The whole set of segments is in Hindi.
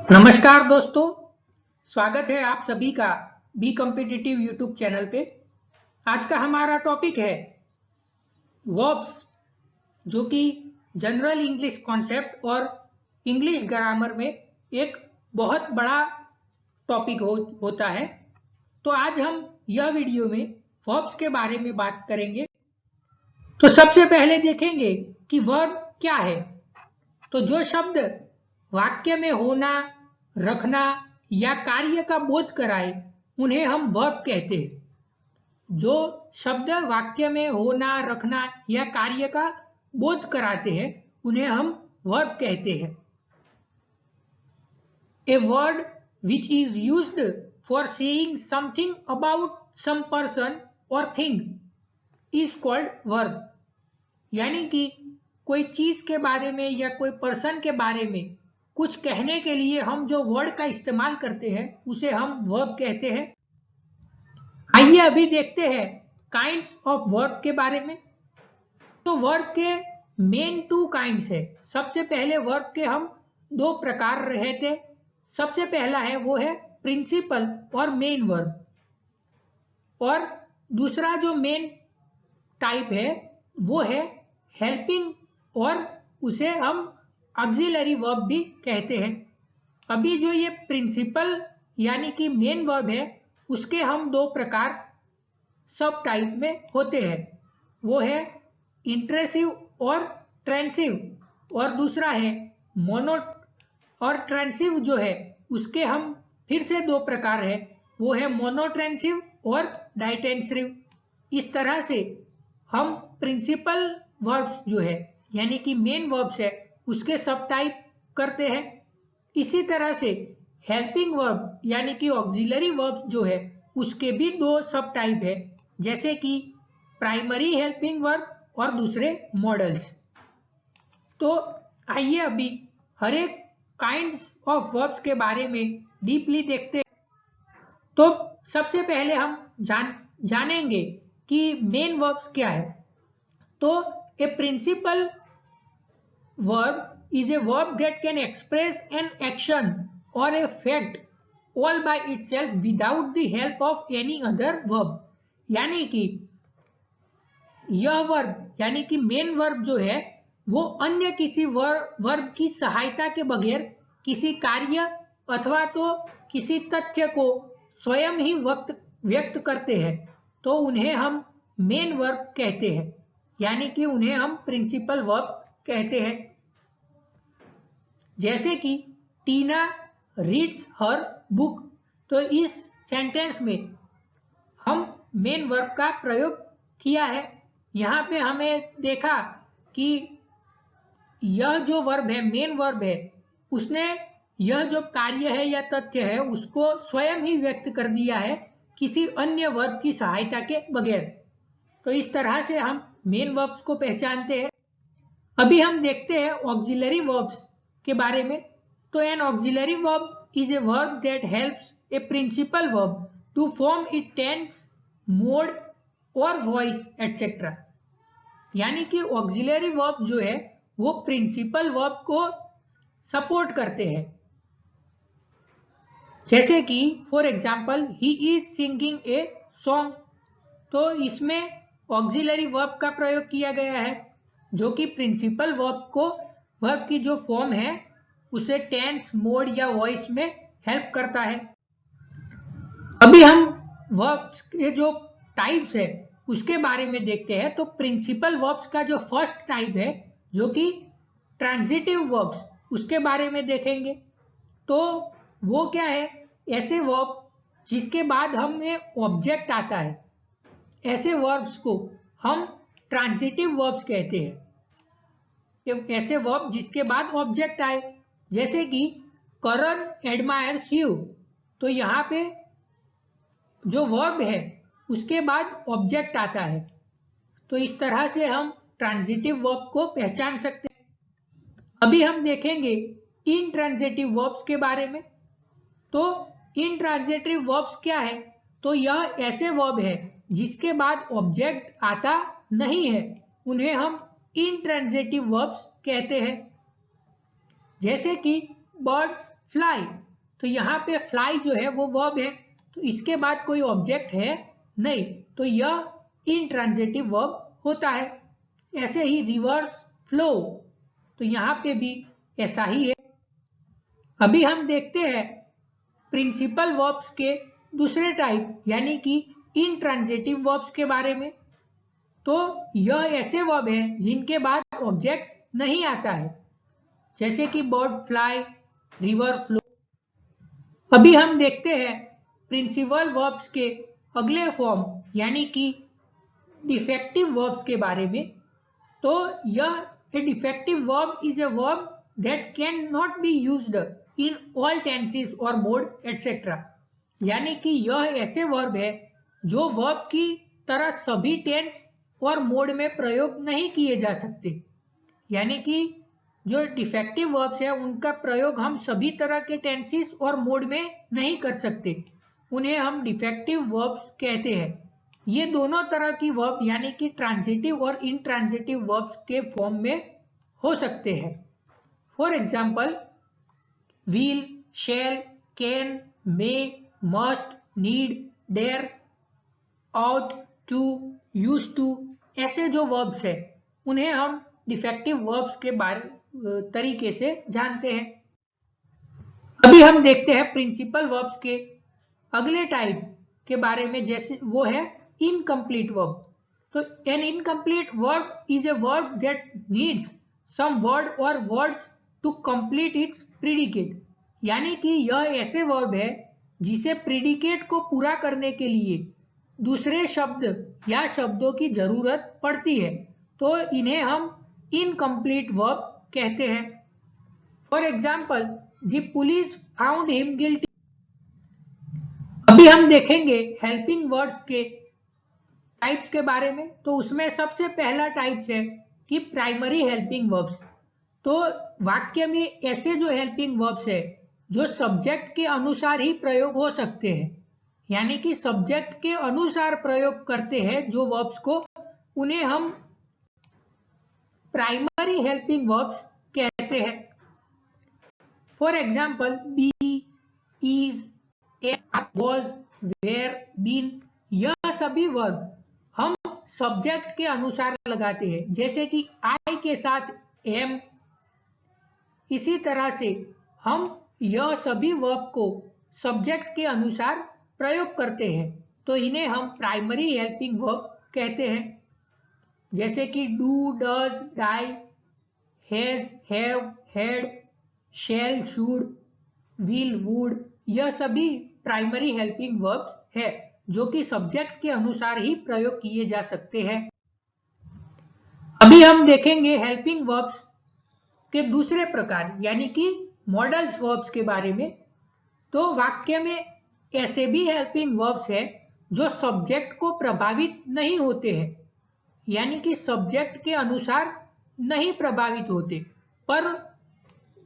नमस्कार दोस्तों, स्वागत है आप सभी का बी कॉम्पिटिटिव यूट्यूब चैनल पे। आज का हमारा टॉपिक है वर्ब्स, जो कि जनरल इंग्लिश कॉन्सेप्ट और इंग्लिश ग्रामर में एक बहुत बड़ा टॉपिक होता है। तो आज हम यह वीडियो में वर्ब्स के बारे में बात करेंगे। तो सबसे पहले देखेंगे कि वर्ब क्या है। तो जो शब्द वाक्य में होना, रखना या कार्य का बोध कराए उन्हें हम वर्ब कहते हैं। जो शब्द वाक्य में होना, रखना या कार्य का बोध कराते हैं उन्हें हम वर्ब कहते हैं। A word which is used for saying something about some person और थिंग इज कॉल्ड वर्ब। यानी कि कोई चीज के बारे में या कोई पर्सन के बारे में कुछ कहने के लिए हम जो वर्ड का इस्तेमाल करते हैं उसे हम वर्ब कहते हैं। आइए अभी देखते हैं काइंड्स ऑफ वर्ब के बारे में। तो वर्ब के मेन टू काइंड्स है। सबसे पहले वर्ब के हम दो प्रकार रहते। सबसे पहला है वो है प्रिंसिपल और मेन वर्ब, और दूसरा जो मेन टाइप है वो है हेल्पिंग, और उसे हम ऑक्सिलरी वर्ब भी कहते हैं। अभी जो ये प्रिंसिपल यानी कि मेन वर्ब है उसके हम दो प्रकार सब टाइप में होते हैं। वो है इंट्रेंसिव और ट्रांसिव, और दूसरा है मोनो। और ट्रांसिव जो है उसके हम फिर से दो प्रकार है, वो है मोनोट्रांसिव और डाइटेंसिव। इस तरह से हम प्रिंसिपल वर्ब्स जो है यानी कि मेन वर्ब्स है उसके सब टाइप करते हैं। इसी तरह से हेल्पिंग वर्ब यानी कि ऑक्सिलरी वर्ब्स जो है उसके भी दो सब टाइप है, जैसे कि प्राइमरी हेल्पिंग वर्ब और दूसरे मॉडल्स। तो आइए अभी हर एक काइंड्स ऑफ वर्ब्स के बारे में डीपली देखते हैं। तो सबसे पहले हम जानेंगे कि मेन वर्ब्स क्या है। तो ए principal verb is a verb that can express an action or a fact all by itself without the help of any other verb। यानी कि यह वर्ब यानी कि मेन वर्ब जो है वो अन्य किसी वर्ब की सहायता के बगैर किसी कार्य अथवा तो किसी तथ्य को स्वयं ही व्यक्त करते हैं, तो उन्हें हम मेन वर्ब कहते हैं, यानी कि उन्हें हम प्रिंसिपल वर्ब कहते हैं। जैसे कि टीना रीड्स हर बुक, तो इस सेंटेंस में हम मेन वर्ब का प्रयोग किया है। यहाँ पे हमें देखा कि यह जो वर्ब है मेन वर्ब है उसने यह जो कार्य है या तथ्य है उसको स्वयं ही व्यक्त कर दिया है किसी अन्य वर्ब की सहायता के बगैर। तो इस तरह से हम मेन वर्ब्स को पहचानते हैं। अभी हम देखते हैं ऑक्सिलरी वर्ब्स के बारे में। तो an auxiliary verb is a verb that helps a principal verb to form it tense, mode और वॉइस एटसेट्रा। यानी कि ऑक्सिलरी वर्ब जो है वो प्रिंसिपल वर्ब को सपोर्ट करते हैं। जैसे कि for example he is singing a song, तो इसमें ऑक्सिलरी वर्ब का प्रयोग किया गया है जो कि प्रिंसिपल वर्ब की जो फॉर्म है उसे टेंस, मोड या वॉइस में हेल्प करता है। अभी हम वर्ब्स के जो टाइप्स है उसके बारे में देखते हैं। तो प्रिंसिपल वर्ब्स का जो फर्स्ट टाइप है जो कि ट्रांजिटिव वर्ब्स, उसके बारे में देखेंगे। तो वो क्या है, ऐसे वर्ब जिसके बाद हमें ऑब्जेक्ट आता है, ऐसे वर्ब्स को हम ट्रांजिटिव वर्ब्स कहते हैं। ऐसे वर्ब जिसके बाद ऑब्जेक्ट आए, जैसे कि करण एडमायर्स यू, तो यहाँ पे जो वर्ब है उसके बाद ऑब्जेक्ट आता है। तो इस तरह से हम ट्रांजिटिव वर्ब को पहचान सकते हैं। अभी हम देखेंगे इनट्रांजिटिव वर्ब्स के बारे में। तो इनट्रांजिटिव वर्ब्स क्या है, तो यह ऐसे वर्ब है जिसके बाद ऑब्जेक्ट आता नहीं है, उन्हें हम इनट्रांजिटिव वर्ब्स कहते हैं। जैसे कि बर्ड्स फ्लाई। तो यहाँ पे फ्लाई जो है वो वर्ब है, तो इसके बाद कोई ऑब्जेक्ट है नहीं, तो यह इंट्रांजिटिव वर्ब होता है। ऐसे ही रिवर्स फ्लो, तो यहाँ पे भी ऐसा ही है। अभी हम देखते हैं प्रिंसिपल वर्ब्स के दूसरे टाइप यानी कि इंट्रांजिटिव वर्ब्स के बारे में। तो यह ऐसे वर्ब है जिनके बाद ऑब्जेक्ट नहीं आता है, जैसे कि बर्ड फ्लाई, रिवर फ्लो। अभी हम देखते हैं प्रिंसिपल वर्ब्स के अगले फॉर्म यानी कि डिफेक्टिव वर्ब्स के बारे में। तो यह a defective verb is a verb that cannot be used in all tenses or mode etc. यानी कि यह ऐसे वर्ब है जो वर्ब की तरह सभी टेंस और मोड में प्रयोग नहीं किए जा सकते। यानी कि जो डिफेक्टिव वर्ब्स है उनका प्रयोग हम सभी तरह के टेंसेस और मोड में नहीं कर सकते, उन्हें हम डिफेक्टिव वर्ब्स कहते हैं। ये दोनों तरह की वर्ब यानी कि ट्रांजिटिव और इंट्रांजिटिव वर्ब्स के फॉर्म में हो सकते हैं। For example will, shall, can, may, must, need, dare, ought, to, use to, ऐसे जो वर्ब्स है उन्हें हम डिफेक्टिव वर्ब्स के तरीके से जानते हैं। अभी हम देखते हैं प्रिंसिपल वर्ब्स के अगले टाइप के बारे में, जैसे वो है इनकम्प्लीट वर्ब। तो an incomplete verb is a verb that needs some word और words to complete its predicate. यानी कि यह ऐसे वर्ब है जिसे प्रीडिकेट को पूरा करने के लिए दूसरे शब्द या शब्दों की जरूरत पड़ती है, तो इन्हें हम इनकम्प्लीट वर्ब कहते हैं। For example the police found him guilty. अभी हम देखेंगे हेल्पिंग वर्ड्स के टाइप्स के बारे में। तो उसमें सबसे पहला टाइप्स है कि प्राइमरी हेल्पिंग वर्ब्स। तो वाक्य में ऐसे जो हेल्पिंग वर्ब्स है जो सब्जेक्ट के अनुसार ही प्रयोग हो सकते हैं, यानी कि सब्जेक्ट के अनुसार प्रयोग करते हैं जो वर्ब्स को, उन्हें हम प्राइमरी हेल्पिंग वर्ब्स कहते हैं। For example be, is, was, were, been, यह सभी वर्ब हम सब्जेक्ट के अनुसार लगाते हैं, जैसे कि आई के साथ एम। इसी तरह से हम यह सभी वर्ब को सब्जेक्ट के अनुसार प्रयोग करते हैं, तो इन्हें हम प्राइमरी हेल्पिंग वर्ब कहते हैं। जैसे कि do, does, did, has, have, had, shall, should, will, would, यह सभी प्राइमरी हेल्पिंग वर्ब्स है जो कि सब्जेक्ट के अनुसार ही प्रयोग किए जा सकते हैं। अभी हम देखेंगे हेल्पिंग वर्ब्स के दूसरे प्रकार यानी कि मॉडल्स वर्ब्स के बारे में। तो वाक्य में ऐसे भी हेल्पिंग वर्ब्स है जो सब्जेक्ट को प्रभावित नहीं होते हैं, यानी कि सब्जेक्ट के अनुसार नहीं प्रभावित होते, पर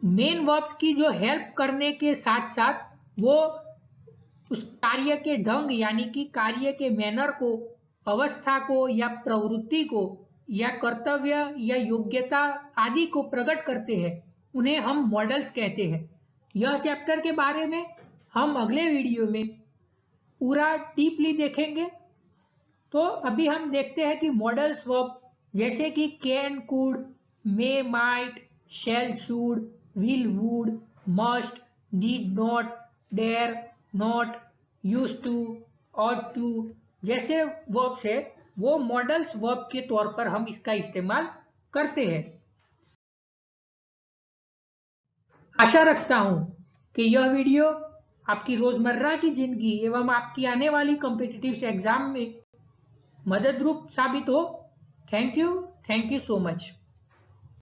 मेन वर्ब्स की जो हेल्प करने के साथ साथ वो उस कार्य के ढंग यानी कि कार्य के मैनर को, अवस्था को या प्रवृत्ति को या कर्तव्य या योग्यता आदि को प्रकट करते हैं, उन्हें हम मॉडल्स कहते हैं। यह चैप्टर के बारे में हम अगले वीडियो में पूरा डीपली देखेंगे। तो अभी हम देखते हैं कि मॉडल्स वर्ब जैसे कि can, could, may, might, shall, should, will, would, must, need not, dare not, use to, ought to जैसे वर्ब्स है वो मॉडल्स वर्ब के तौर पर हम इसका इस्तेमाल करते हैं। आशा रखता हूं कि यह वीडियो आपकी रोजमर्रा की जिंदगी एवं आपकी आने वाली कॉम्पिटिटिव एग्जाम में मददरूप साबित हो। Thank you so much.